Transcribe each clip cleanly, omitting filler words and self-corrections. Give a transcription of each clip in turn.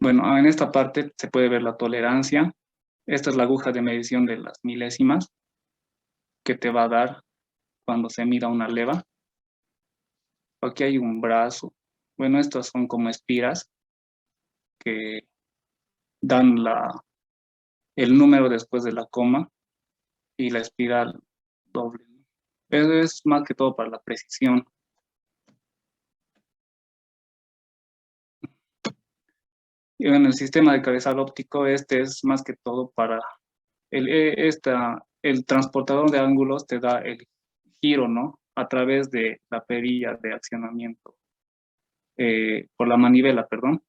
Bueno, en esta parte se puede ver la tolerancia. Esta es la aguja de medición de las milésimas que te va a dar cuando se mida una leva. Aquí hay un brazo. Bueno, estas son como espiras que dan el número después de la coma y la espiral doble. Eso es más que todo para la precisión. Y en el sistema de cabezal óptico, este es más que todo para el transportador de ángulos te da el giro, ¿no? A través de la perilla de accionamiento, por la manivela, perdón.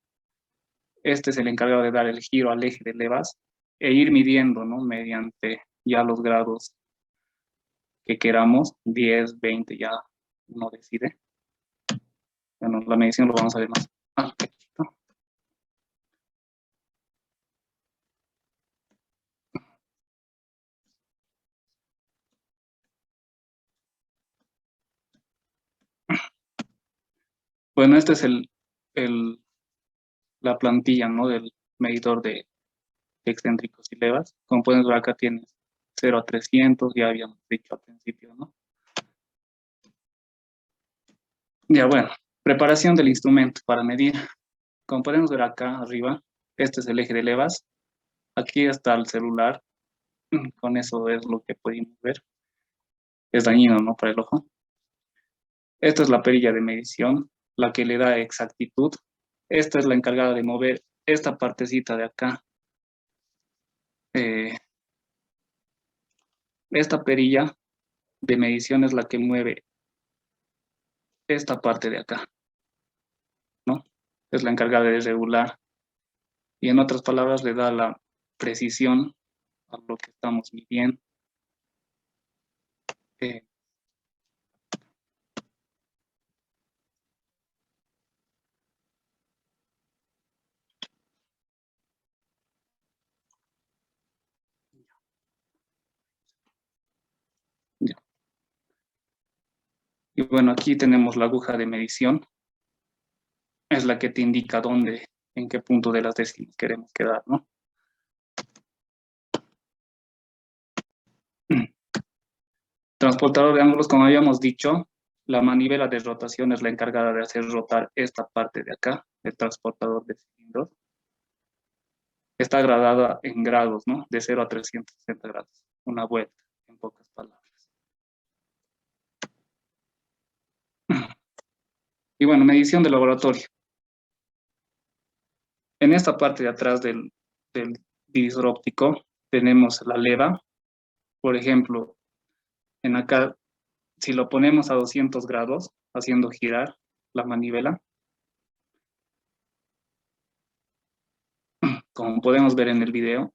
Este es el encargado de dar el giro al eje de levas e ir midiendo, ¿no? Mediante ya los grados que queramos, 10, 20, ya uno decide. Bueno, la medición lo vamos a ver más. Perfecto. Bueno, este es la plantilla, ¿no? Del medidor de excéntricos y levas. Como pueden ver acá tienes 0 a 300, ya habíamos dicho al principio, ¿no? Ya bueno, preparación del instrumento para medir. Como podemos ver acá arriba, este es el eje de levas. Aquí está el celular, con eso es lo que pudimos ver. Es dañino, ¿no? Para el ojo. Esta es la perilla de medición, la que le da exactitud. Esta es la encargada de mover esta partecita de acá. Esta perilla de medición es la que mueve esta parte de acá, ¿no? Es la encargada de regular. Y en otras palabras, le da la precisión a lo que estamos midiendo. Eh, ya. Y bueno, aquí tenemos la aguja de medición. Es la que te indica dónde, en qué punto de las décimas queremos quedar, ¿no? Transportador de ángulos, como habíamos dicho, la manivela de rotación es la encargada de hacer rotar esta parte de acá, el transportador de cilindros. Está gradada en grados, ¿no? De 0 a 360 grados. Una vuelta, en pocas palabras. Y bueno, medición de laboratorio. En esta parte de atrás del divisor óptico tenemos la leva. Por ejemplo, en acá, si lo ponemos a 200 grados, haciendo girar la manivela, como podemos ver en el video,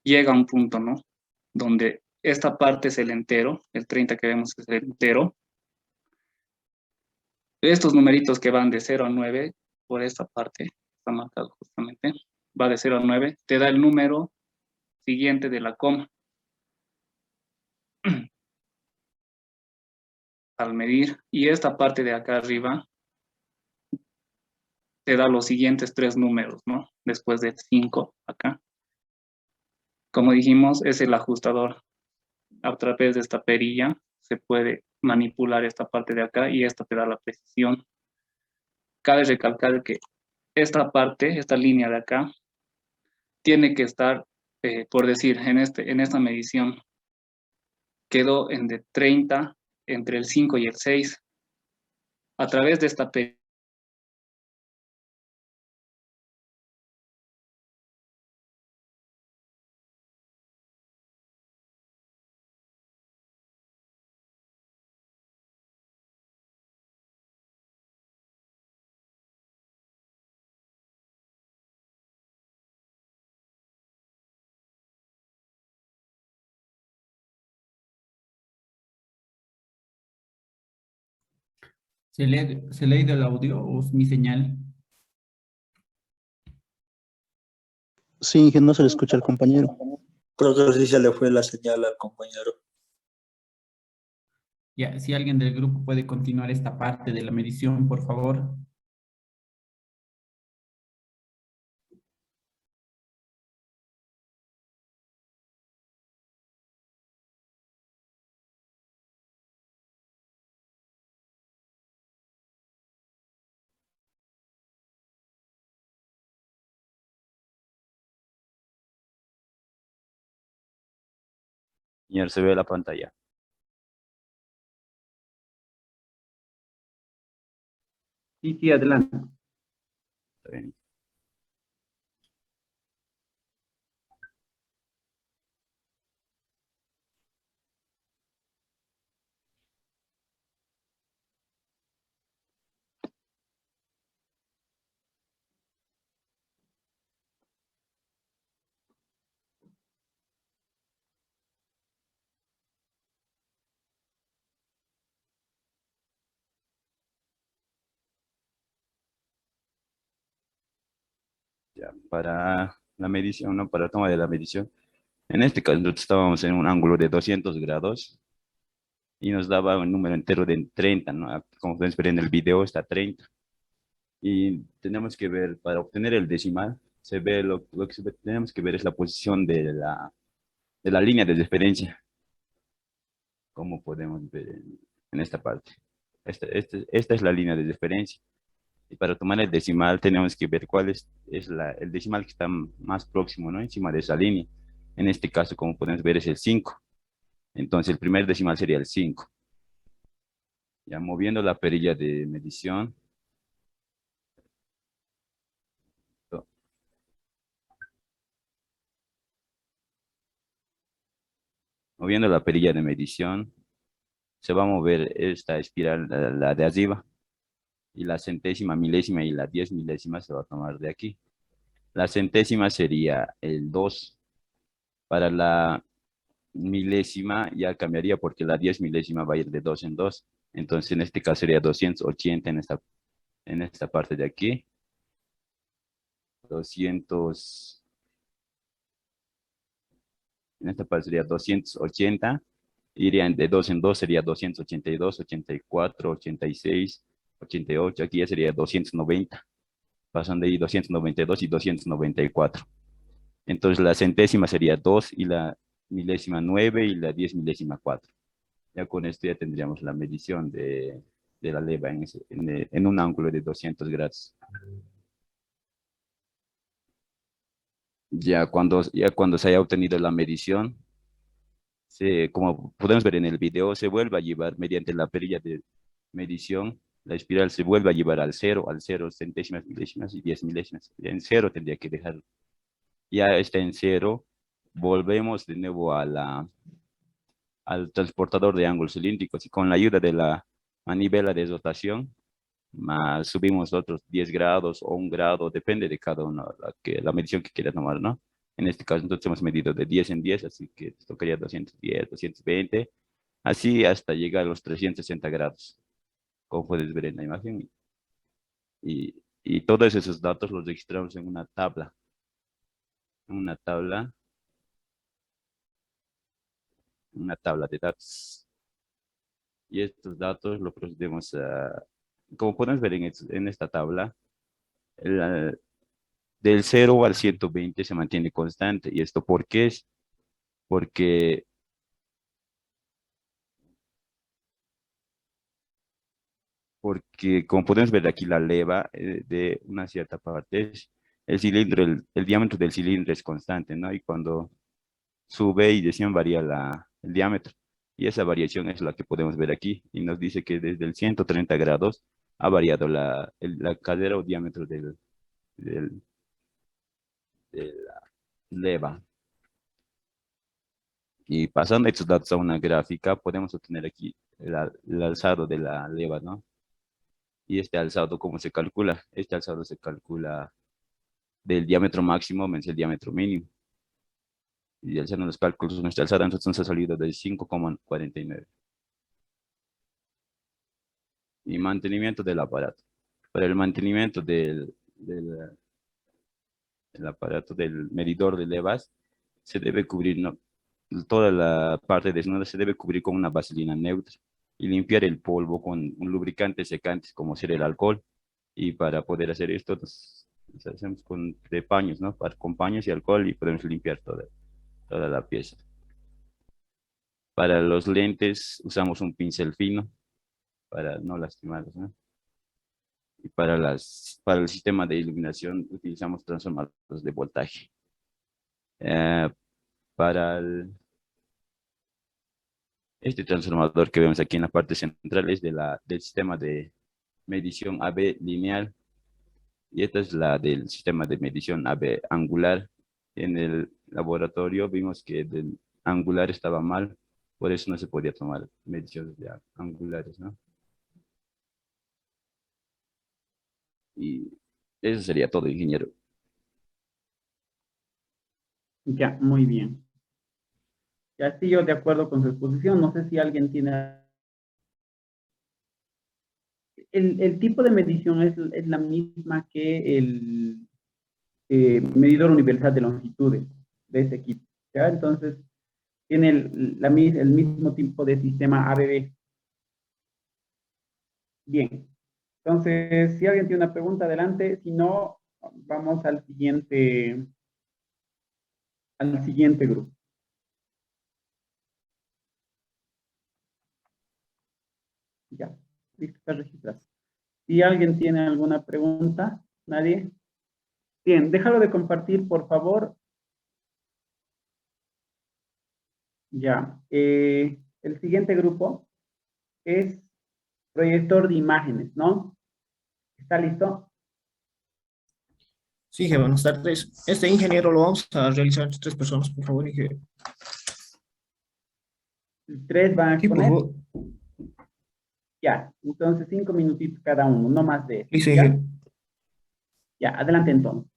llega a un punto, ¿no? Donde esta parte es el entero, el 30 que vemos es el entero. Estos numeritos que van de 0 a 9, por esta parte, está marcado justamente, va de 0 a 9, te da el número siguiente de la coma. Al medir, y esta parte de acá arriba te da los siguientes 3 números, ¿no? Después de 5 acá. Como dijimos, es el ajustador. A través de esta perilla se puede manipular esta parte de acá y esta te da la precisión. Cabe recalcar que esta parte, esta línea de acá, tiene que estar, por decir, en esta medición, quedó en de 30, entre el 5 y el 6. A través de esta perilla, Se le ha ido el audio o es mi señal? Sí, que no se le escucha al compañero. Creo que sí se le fue la señal al compañero. Ya, si alguien del grupo puede continuar esta parte de la medición, por favor. Señor, se ve la pantalla. Sí, sí, adelante. Está bien. Ya, para la medición, ¿no? Para toma de la medición. En este caso, nosotros estábamos en un ángulo de 200 grados y nos daba un número entero de 30, ¿no? Como pueden ver en el video, está 30. Y tenemos que ver, para obtener el decimal, se ve lo que tenemos que ver es la posición de la línea de referencia, como podemos ver en esta parte. Esta es la línea de referencia. Y para tomar el decimal tenemos que ver cuál es el decimal que está más próximo, ¿no? Encima de esa línea. En este caso, como podemos ver, es el 5. Entonces, el primer decimal sería el 5. Ya moviendo la perilla de medición. Moviendo la perilla de medición, se va a mover esta espiral, la de arriba. Y la centésima, milésima y la 10 milésima se va a tomar de aquí. La centésima sería el 2. Para la milésima ya cambiaría porque la 10 milésima va a ir de 2 en 2. Entonces en este caso sería 280 en esta parte de aquí. 200, en esta parte sería 280. Irían de 2 en 2, sería 282, 84, 86, 88. Aquí ya sería 290. Pasan de ahí 292 y 294. Entonces la centésima sería 2 y la milésima 9 y la 10 milésima 4. Ya con esto ya tendríamos la medición de la leva en un ángulo de 200 grados. Ya cuando se haya obtenido la medición, como podemos ver en el video, se vuelve a llevar mediante la perilla de medición, la espiral se vuelve a llevar al cero, centésimas, milésimas y 10 milésimas. En cero tendría que dejar. Ya está en cero, volvemos de nuevo al transportador de ángulos cilíndricos y con la ayuda de la manivela de rotación, más subimos otros 10 grados o 1 grado, depende de cada uno, la medición que quiera tomar, ¿no? En este caso, entonces hemos medido de 10 en 10, así que tocaría 210, 220, así hasta llegar a los 360 grados, como puedes ver en la imagen. Y todos esos datos los registramos en una tabla de datos. Y estos datos los procedemos a, como podemos ver en esta tabla, el, del 0 al 120 se mantiene constante. ¿Y esto por qué es? Porque, porque como podemos ver aquí, la leva de una cierta parte es el cilindro, el diámetro del cilindro es constante, ¿no? Y cuando sube y desciende varía el diámetro. Y esa variación es la que podemos ver aquí. Y nos dice que desde el 130 grados ha variado la cadera o diámetro del- de la leva. Y pasando estos datos a una gráfica, podemos obtener aquí el alzado de la leva, ¿no? Y este alzado, ¿cómo se calcula? Este alzado se calcula del diámetro máximo menos el diámetro mínimo. Y haciendo los cálculos, nuestra alzada entonces nos ha salido de 5,49. Y mantenimiento del aparato. Para el mantenimiento del aparato del medidor de levas, se debe cubrir, ¿no? Toda la parte desnuda se debe cubrir con una vaselina neutra. y limpiar el polvo con un lubricante secante como ser el alcohol. Y para poder hacer esto, nos hacemos de paños, ¿no? Con paños y alcohol y podemos limpiar toda la pieza. Para los lentes usamos un pincel fino para no lastimarlos, ¿no? Y para el sistema de iluminación utilizamos transformadores de voltaje. Para este transformador que vemos aquí en la parte central es del sistema de medición AB lineal y esta es la del sistema de medición AB angular. En el laboratorio vimos que del angular estaba mal, por eso no se podía tomar mediciones de angulares, ¿no? Y eso sería todo, ingeniero. Ya, muy bien. Ya estoy yo de acuerdo con su exposición. No sé si alguien tiene... El tipo de medición es la misma que el medidor universal de longitudes de este equipo. ¿Ya? Entonces, tiene el mismo tipo de sistema ABB. Bien. Entonces, si alguien tiene una pregunta, adelante. Si no, vamos al siguiente grupo. Ya, listo, está registrado. Si alguien tiene alguna pregunta, ¿nadie? Bien, déjalo de compartir, por favor. Ya, el siguiente grupo es proyector de imágenes, ¿no? ¿Está listo? Sí, buenas tardes. Este ingeniero lo vamos a realizar entre 3 personas, por favor, ingeniero. 3 van a Sí, por exponer. favor. Ya, entonces 5 minutitos cada uno, no más de eso. Listo, ¿Ya? ingeniero. Ya, adelante entonces.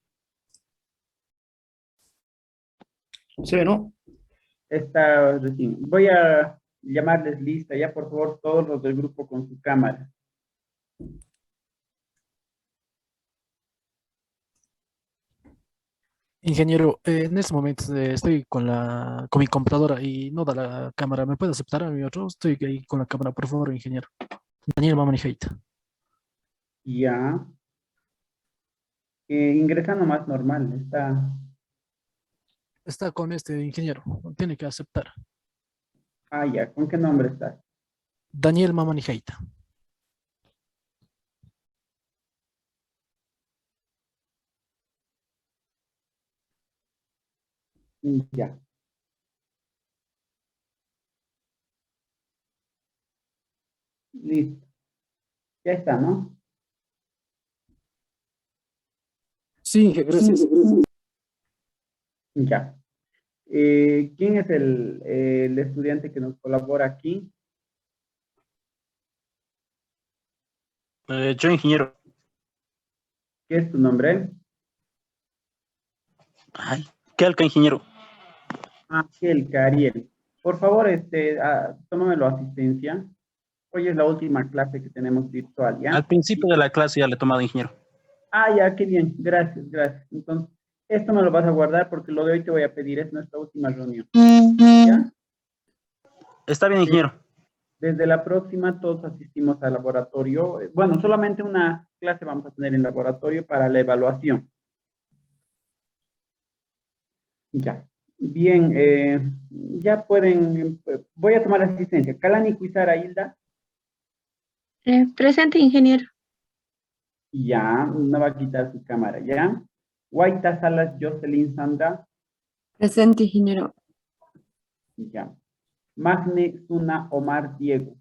¿Se ve, no? Está recién. Voy a llamarles lista, ya por favor, todos los del grupo con su cámara. Ingeniero, en este momento estoy con mi computadora y no da la cámara. ¿Me puede aceptar a mi otro? Estoy ahí con la cámara, por favor, ingeniero. Daniel Mamanijeita. Ya. Ingresa nomás normal, está. Está con este ingeniero. Tiene que aceptar. Ah, ya, ¿con qué nombre estás? Daniel Mamanijeita. Ya. Listo. Ya está, ¿no? Sí, gracias. Ya. ¿Quién es el estudiante que nos colabora aquí? Yo, ingeniero. ¿Qué es tu nombre? Ay, ¿qué alca, ingeniero? Ángel Cariel. Por favor, tómamelo asistencia. Hoy es la última clase que tenemos virtual, ¿ya? Al principio de la clase ya le he tomado, ingeniero. Ya, qué bien. Gracias, gracias. Entonces, esto me lo vas a guardar porque lo de hoy te voy a pedir, es nuestra última reunión. ¿Ya? Está bien, ingeniero. Desde la próxima todos asistimos al laboratorio. Bueno, solamente una clase vamos a tener en laboratorio para la evaluación. Ya. Bien, ya pueden, voy a tomar asistencia. Kalani Cuizara Hilda. Presente, ingeniero. Ya, no va a quitar su cámara, ¿ya? Guaita Salas Jocelyn Sandra. Presente, ingeniero. Ya. Magne Suna Omar Diego.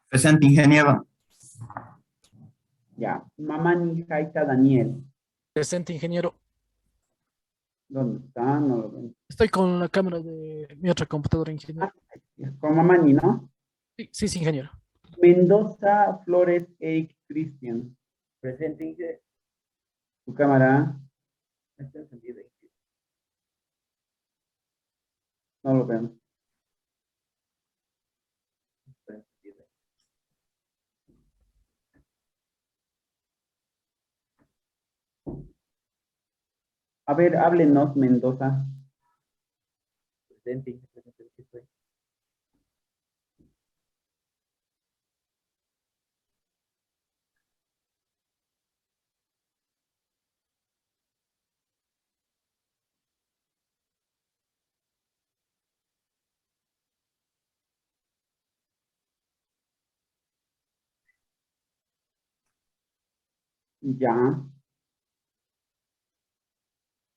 Presente, ingeniero. Ya. Mamani Jaita Daniel. Presente, ingeniero. ¿Dónde está? No lo veo. Estoy con la cámara de mi otra computadora, ingeniero. Con Mamani, ¿no? Sí, sí, ingeniero. Mendoza Flores Eik Cristian. Presente, ingeniero. Tu cámara. Está encendida. No lo veo. A ver, háblenos, Mendoza. Presente, ingeniero. Ya.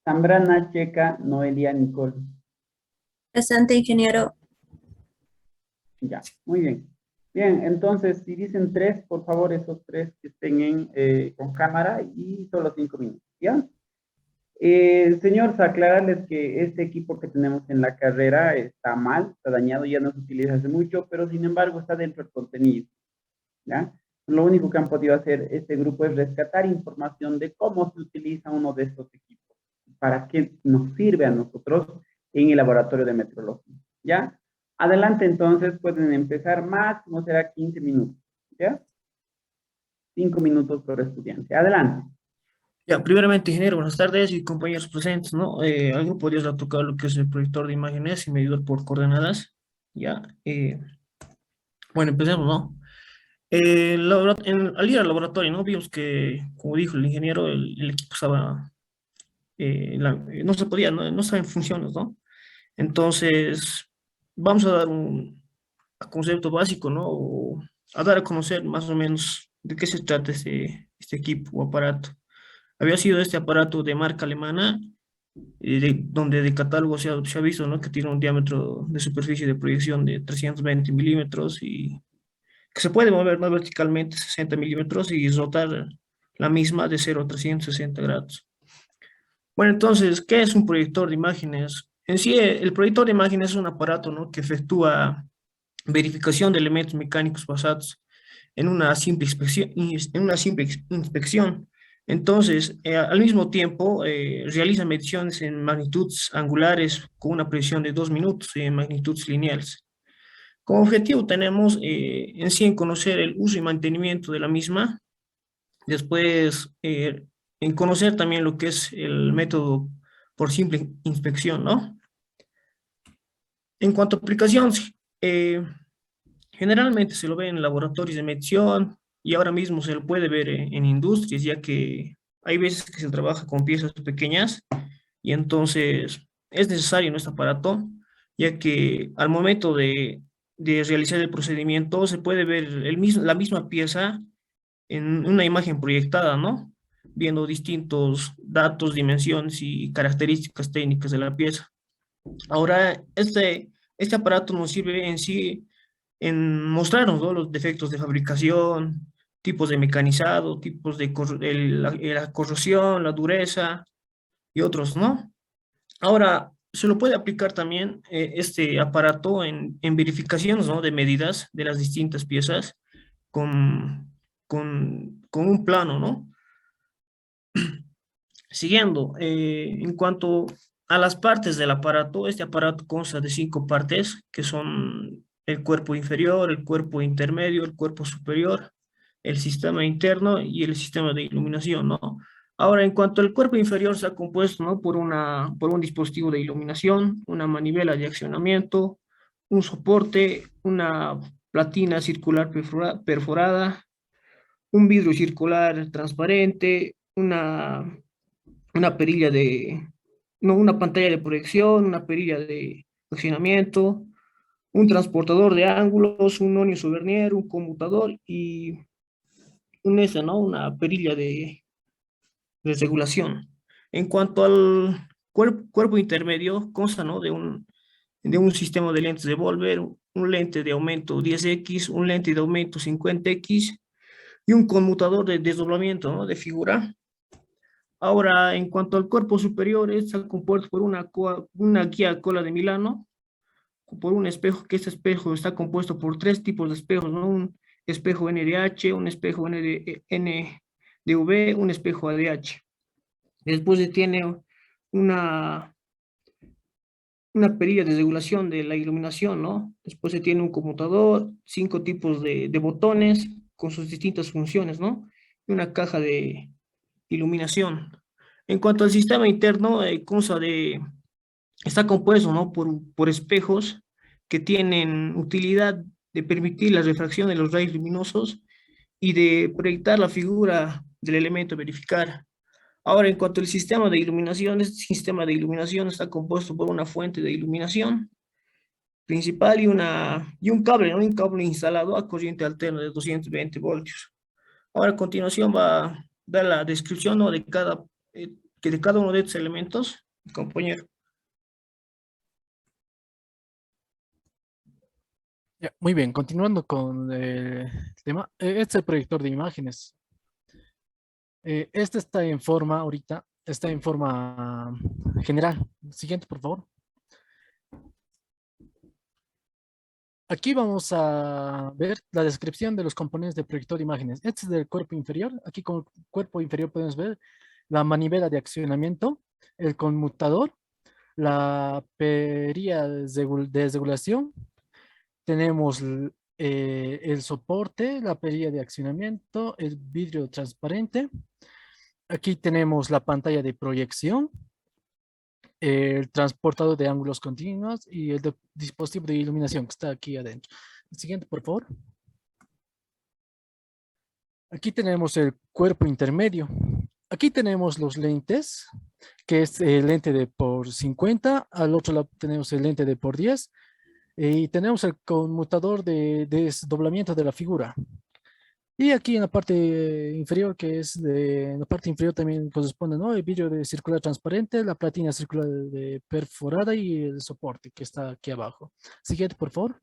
Zambrana Checa Noelia Nicole. Presente, ingeniero. Ya, muy bien. Bien, entonces, si dicen 3, por favor, esos 3 que estén con cámara y solo 5 minutos, ¿ya? Señores, aclararles que este equipo que tenemos en la carrera está mal, está dañado, ya no se utiliza hace mucho, pero sin embargo está dentro del contenido, ¿ya? Lo único que han podido hacer este grupo es rescatar información de cómo se utiliza uno de estos equipos, para qué nos sirve a nosotros en el laboratorio de metrología, ¿ya? Adelante, entonces, pueden empezar, máximo será 15 minutos, ¿ya? 5 minutos por estudiante. Adelante. Ya, primeramente, ingeniero, buenas tardes y compañeros presentes, ¿no? Al grupo les ha tocado lo que es el proyector de imágenes y medidor por coordenadas, ¿ya? Bueno, empecemos, ¿no? Al ir al laboratorio, ¿no? Vimos que, como dijo el ingeniero, el equipo estaba, no se podía, no estaba en funciones, ¿no? Entonces, vamos a dar un concepto básico, ¿no? O a dar a conocer más o menos de qué se trata este equipo o aparato. Había sido este aparato de marca alemana, donde de catálogo se ha visto, ¿no? Que tiene un diámetro de superficie de proyección de 320 milímetros y que se puede mover, ¿no? Verticalmente 60 milímetros y rotar la misma de 0 a 360 grados. Bueno, entonces, ¿qué es un proyector de imágenes? En sí, el proyector de imágenes es un aparato, ¿no? Que efectúa verificación de elementos mecánicos basados en una simple inspección. Entonces, al mismo tiempo, realiza mediciones en magnitudes angulares con una precisión de 2 minutos y en magnitudes lineales. Como objetivo tenemos en sí en conocer el uso y mantenimiento de la misma, después en conocer también lo que es el método por simple inspección, ¿no? En cuanto a aplicaciones, generalmente se lo ve en laboratorios de medición y ahora mismo se lo puede ver en industrias, ya que hay veces que se trabaja con piezas pequeñas y entonces es necesario nuestro aparato, ya que al momento de realizar el procedimiento se puede ver la misma pieza en una imagen proyectada, ¿no? Viendo distintos datos, dimensiones y características técnicas de la pieza. Ahora, este aparato nos sirve en sí en mostrarnos, ¿no? Los defectos de fabricación, tipos de mecanizado, tipos de la corrosión, la dureza y otros, ¿no? Ahora, se lo puede aplicar también este aparato en verificaciones, ¿no? De medidas de las distintas piezas con un plano, ¿no? Siguiendo, en cuanto a las partes del aparato, este aparato consta de 5 partes, que son el cuerpo inferior, el cuerpo intermedio, el cuerpo superior, el sistema interno y el sistema de iluminación, ¿no? Ahora, en cuanto al cuerpo inferior, está compuesto, ¿no? por un dispositivo de iluminación, una manivela de accionamiento, un soporte, una platina circular perforada, un vidrio circular transparente, una perilla no, una pantalla de proyección, una perilla de accionamiento, un transportador de ángulos, un nonio vernier, un conmutador y ¿no? Una perilla de regulación. En cuanto al cuerpo intermedio, consta, ¿no? de un sistema de lentes de Volver, un lente de aumento 10x, un lente de aumento 50x y un conmutador de desdoblamiento, ¿no? De figura. Ahora, en cuanto al cuerpo superior, está compuesto por una guía cola de Milano, por un espejo, que este espejo está compuesto por 3 tipos de espejos, ¿no? Un espejo NDH, un espejo NDV, un espejo ADH. Después tiene una perilla de regulación de la iluminación, ¿no? Después se tiene un conmutador, 5 tipos de botones con sus distintas funciones, ¿no? Y una caja de iluminación. En cuanto al sistema interno, está compuesto, ¿no? por espejos que tienen utilidad de permitir la refracción de los rayos luminosos y de proyectar la figura del elemento a verificar. Ahora, en cuanto al sistema de iluminación, este sistema de iluminación está compuesto por una fuente de iluminación principal y un cable, ¿no? Un cable instalado a corriente alterna de 220 voltios. Ahora, a continuación, va da la descripción, ¿no?, de cada uno de estos elementos, compañero. Ya, muy bien, continuando con el tema. Este es el proyector de imágenes. Este está en forma, ahorita, está en forma general. Siguiente, por favor. Aquí vamos a ver la descripción de los componentes del proyector de imágenes. Este es del cuerpo inferior. Aquí con el cuerpo inferior podemos ver la manivela de accionamiento, el conmutador, la perilla de regulación. Tenemos el soporte, la perilla de accionamiento, el vidrio transparente. Aquí tenemos la pantalla de proyección, el transportador de ángulos continuos y el dispositivo de iluminación que está aquí adentro. El siguiente, por favor. Aquí tenemos el cuerpo intermedio. Aquí tenemos los lentes, que es el lente de por 50. Al otro lado tenemos el lente de por 10. Y tenemos el conmutador de desdoblamiento de la figura. Y aquí en la parte inferior, en la parte inferior también corresponde, ¿no?, el vidrio de circular transparente, la platina circular de perforada y el soporte que está aquí abajo. Siguiente, por favor.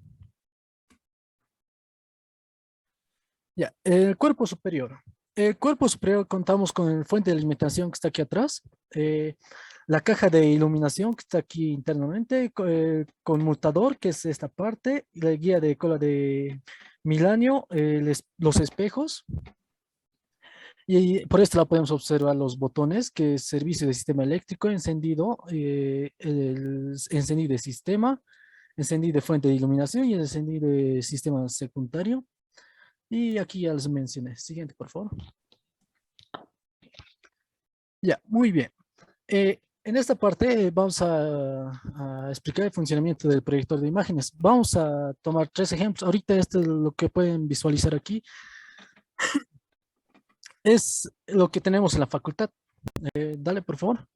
Ya, el cuerpo superior. El cuerpo superior contamos con el fuente de alimentación que está aquí atrás, la caja de iluminación que está aquí internamente, el conmutador que es esta parte, la guía de cola de Milanio, los espejos. Y por este lado podemos observar los botones, que es servicio de sistema eléctrico, encendido, el encendido de sistema, encendido de fuente de iluminación y el encendido de sistema secundario. Y aquí ya les mencioné. Siguiente, por favor. Ya, muy bien. En esta parte vamos a explicar el funcionamiento del proyector de imágenes. Vamos a tomar 3 ejemplos. Ahorita esto es lo que pueden visualizar aquí. Es lo que tenemos en la facultad. Dale, por favor.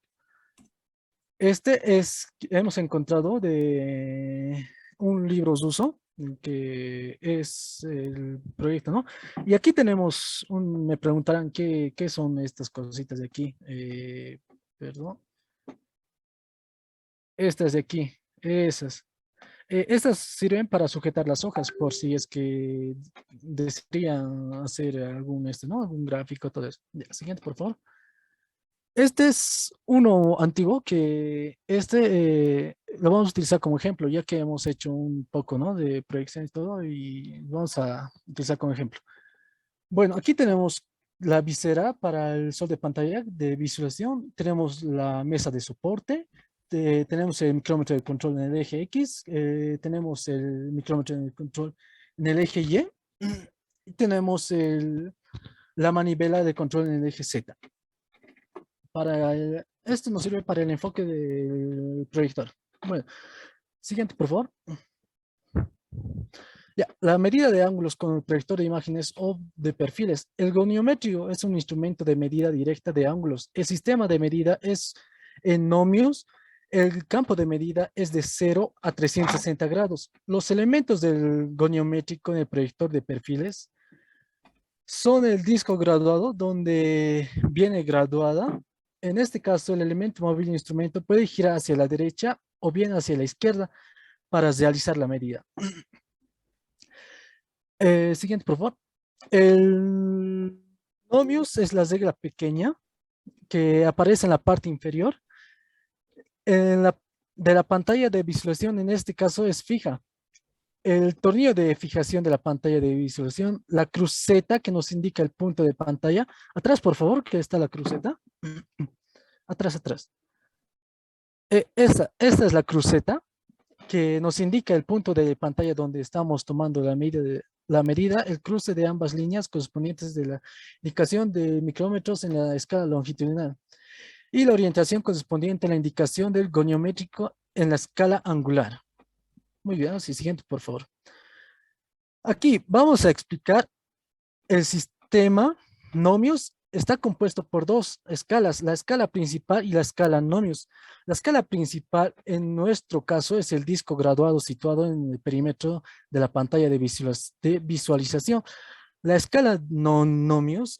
Hemos encontrado de un libro de uso, que es el proyecto, ¿no? Y aquí tenemos me preguntarán qué son estas cositas de aquí. Perdón. Estas de aquí, esas. Estas sirven para sujetar las hojas por si es que desearían hacer ¿no?, algún gráfico, todo eso. Ya, siguiente, por favor. Este es uno antiguo que lo vamos a utilizar como ejemplo, ya que hemos hecho un poco, ¿no?, de proyección y todo, y vamos a utilizar como ejemplo. Bueno, aquí tenemos la visera para el sol de pantalla de visualización, tenemos la mesa de soporte, tenemos el micrómetro de control en el eje X, tenemos el micrómetro de control en el eje Y, y tenemos la manivela de control en el eje Z. Esto nos sirve para el enfoque del proyector. Bueno, siguiente, por favor. Ya, la medida de ángulos con el proyector de imágenes o de perfiles. El goniométrico es un instrumento de medida directa de ángulos. El sistema de medida es en ohmios. El campo de medida es de 0 a 360 grados. Los elementos del goniométrico en el proyector de perfiles son el disco graduado, donde viene graduada. En este caso, el elemento móvil del instrumento puede girar hacia la derecha o bien hacia la izquierda para realizar la medida. Siguiente, por favor. El ohmios es la regla pequeña que aparece en la parte inferior. De la pantalla de visualización, en este caso, es fija. El tornillo de fijación de la pantalla de visualización, la cruceta que nos indica el punto de pantalla. Atrás, por favor, que está la cruceta. Atrás, atrás. Esta es la cruceta que nos indica el punto de pantalla donde estamos tomando la medida, el cruce de ambas líneas correspondientes de la indicación de micrómetros en la escala longitudinal y la orientación correspondiente a la indicación del goniométrico en la escala angular. Muy bien, sí, siguiente, por favor. Aquí vamos a explicar el sistema nomios. Está compuesto por 2 escalas, la escala principal y la escala nomios. La escala principal, en nuestro caso, es el disco graduado situado en el perímetro de la pantalla de visualización. La escala nomios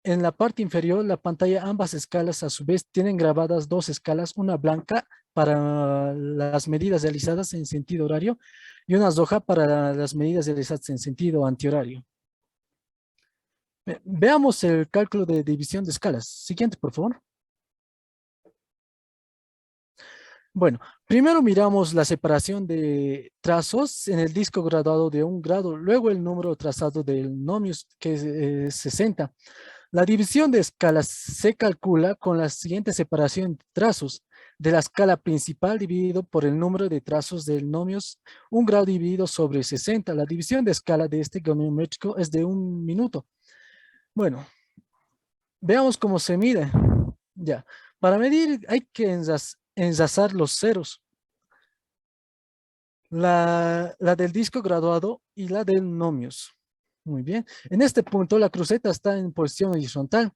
en la parte inferior, la pantalla, ambas escalas a su vez tienen grabadas dos escalas, una blanca para las medidas realizadas en sentido horario y una roja para las medidas realizadas en sentido antihorario. Veamos el cálculo de división de escalas. Siguiente, por favor. Bueno, primero miramos la separación de trazos en el disco graduado de 1 grado, luego el número trazado del nomios, que es 60. La división de escalas se calcula con la siguiente separación de trazos de la escala principal dividido por el número de trazos del nomios, 1 grado dividido sobre 60. La división de escala de este geométrico es de 1 minuto. Bueno, veamos cómo se mide. Ya, para medir hay que enlazar los ceros. La del disco graduado y la del nomios. Muy bien. En este punto la cruceta está en posición horizontal.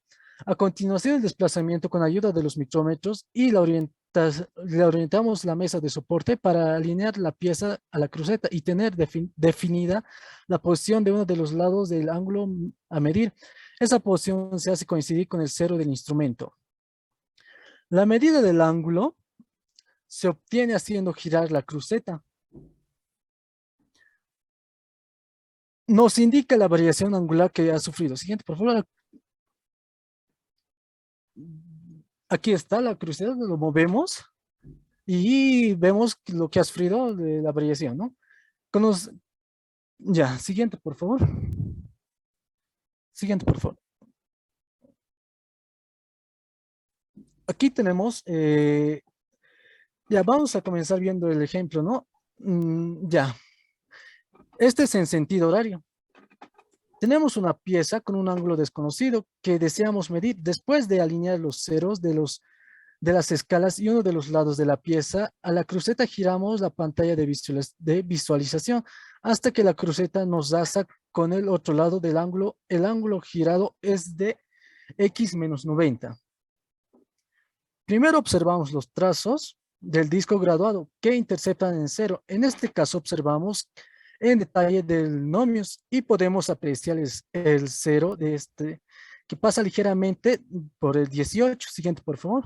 A continuación el desplazamiento con ayuda de los micrómetros y le orientamos la mesa de soporte para alinear la pieza a la cruceta y tener definida la posición de uno de los lados del ángulo a medir. Esa posición se hace coincidir con el cero del instrumento. La medida del ángulo se obtiene haciendo girar la cruceta. Nos indica la variación angular que ha sufrido. Siguiente, por favor. Aquí está la cruceta, lo movemos y vemos lo que ha sufrido de la variación, ¿no? Ya, siguiente, por favor. Siguiente, por favor. Aquí tenemos, ya vamos a comenzar viendo el ejemplo, ¿no? Ya. Este es en sentido horario. Tenemos una pieza con un ángulo desconocido que deseamos medir. Después de alinear los ceros de las escalas y uno de los lados de la pieza, a la cruceta giramos la pantalla de visualización hasta que la cruceta nos da con el otro lado del ángulo. El ángulo girado es de x menos 90. Primero observamos los trazos del disco graduado que interceptan en cero. En este caso observamos en detalle del nomios y podemos apreciar el cero de este que pasa ligeramente por el 18. Siguiente, por favor.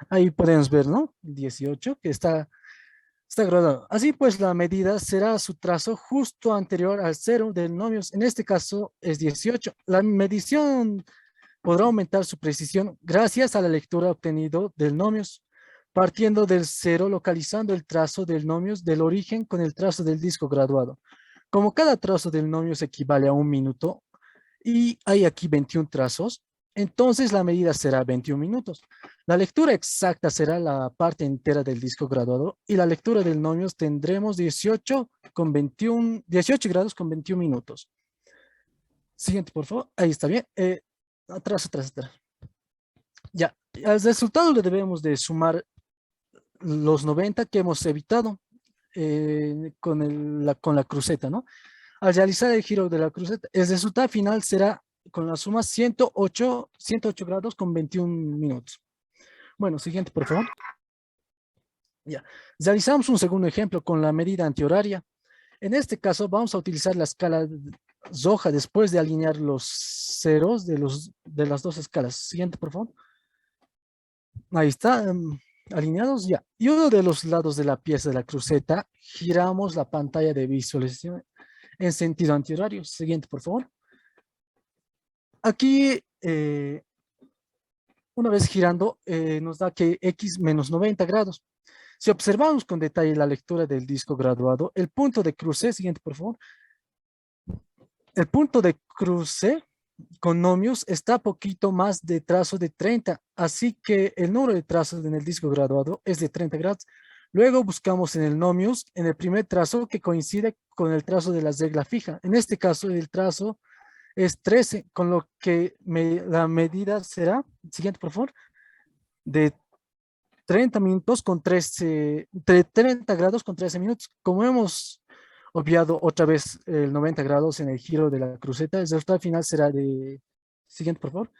Ahí podemos ver, ¿no? El 18 que está graduado. Así pues, la medida será su trazo justo anterior al cero del nomios. En este caso es 18. La medición podrá aumentar su precisión gracias a la lectura obtenida del nomios, partiendo del cero, localizando el trazo del nomios del origen con el trazo del disco graduado. Como cada trazo del nomios equivale a 1 minuto y hay aquí 21 trazos, entonces la medida será 21 minutos. La lectura exacta será la parte entera del disco graduado y la lectura del nomios tendremos 18 grados con 21 minutos. Siguiente, por favor. Ahí está bien. Atrás. Ya, al resultado le debemos de sumar los 90 que hemos evitado con la cruceta, ¿no? Al realizar el giro de la cruceta, el resultado final será con la suma 108 grados con 21 minutos. Bueno, siguiente, por favor. Ya, realizamos un segundo ejemplo con la medida antihoraria. En este caso vamos a utilizar la escala roja después de alinear los ceros de las dos escalas. Siguiente, por favor. Ahí está, alineados ya. Y uno de los lados de la pieza de la cruceta, giramos la pantalla de visualización en sentido antihorario. Siguiente, por favor. Aquí, una vez girando, nos da que x menos 90 grados. Si observamos con detalle la lectura del disco graduado, el punto de cruce, siguiente por favor, el punto de cruce con nomios está a poquito más de trazo de 30, así que el número de trazos en el disco graduado es de 30 grados. Luego buscamos en el nomios, en el primer trazo que coincide con el trazo de la regla fija. En este caso el trazo es 13, con lo que la medida será, siguiente por favor, de 30 minutos con 13, de 30 grados con 13 minutos. Como hemos obviado otra vez el 90 grados en el giro de la cruceta, el resultado final será de, siguiente por favor,